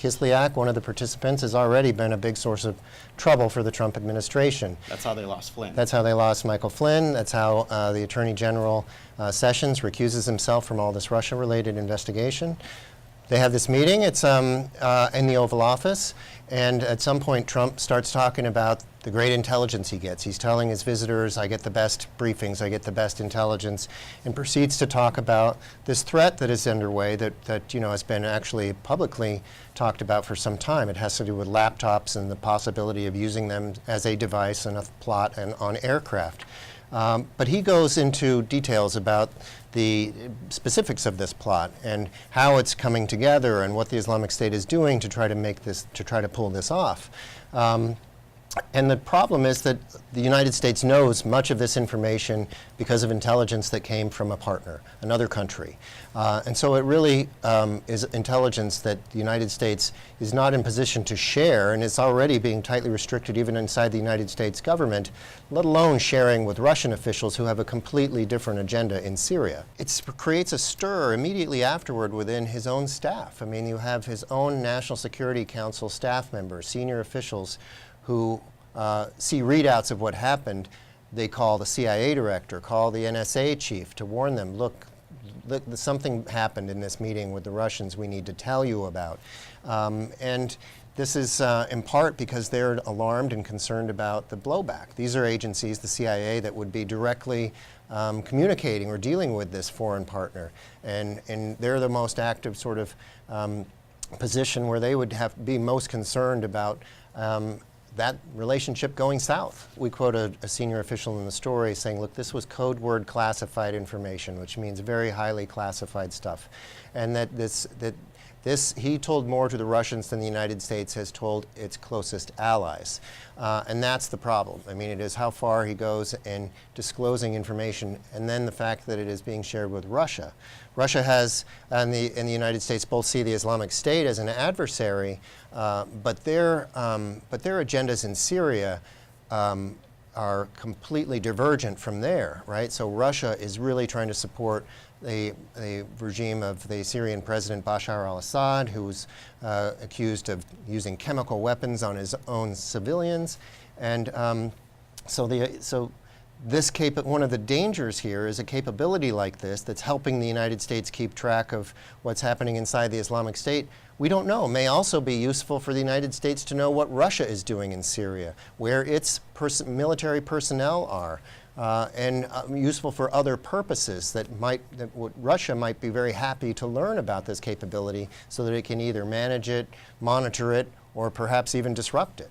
Kislyak, one of the participants, has already been a big source of trouble for the Trump administration. That's how they lost Flynn. That's how they lost Michael Flynn. That's how the Attorney General Sessions recuses himself from all this Russia-related investigation. They have this meeting. It's in the Oval Office, and at some point Trump starts talking about the great intelligence he gets. He's telling his visitors, I get the best briefings, I get the best intelligence, and proceeds to talk about this threat that is underway that has been actually publicly talked about for some time. It has to do with laptops and the possibility of using them as a device and a plot and on aircraft. But he goes into details about the specifics of this plot and how it's coming together and what the Islamic State is doing to try to pull this off. And the problem is that the United States knows much of this information because of intelligence that came from a partner, another country. And so it really is intelligence that the United States is not in position to share, and it's already being tightly restricted even inside the United States government, let alone sharing with Russian officials who have a completely different agenda in Syria. It creates a stir immediately afterward within his own staff. I mean, you have his own National Security Council staff members, senior officials, who see readouts of what happened. They call the CIA director, call the NSA chief to warn them, look, something happened in this meeting with the Russians we need to tell you about. And this is in part because they're alarmed and concerned about the blowback. These are agencies, the CIA, that would be directly communicating or dealing with this foreign partner. And they're the most active sort of position where they would be most concerned about that relationship going south. We quote a senior official in the story saying, look, this was code word classified information, which means very highly classified stuff. And that he told more to the Russians than the United States has told its closest allies. And that's the problem. I mean, it is how far he goes in disclosing information, and then the fact that it is being shared with Russia. Russia has, and the United States both see the Islamic State as an adversary, but their agendas in Syria are completely divergent from there, right? So Russia is really trying to support the regime of the Syrian President Bashar al-Assad, who's accused of using chemical weapons on his own civilians. And one of the dangers here is a capability like this that's helping the United States keep track of what's happening inside the Islamic State. We don't know. It may also be useful for the United States to know what Russia is doing in Syria, where its military personnel are, and useful for other purposes that Russia might be very happy to learn about this capability so that it can either manage it, monitor it, or perhaps even disrupt it.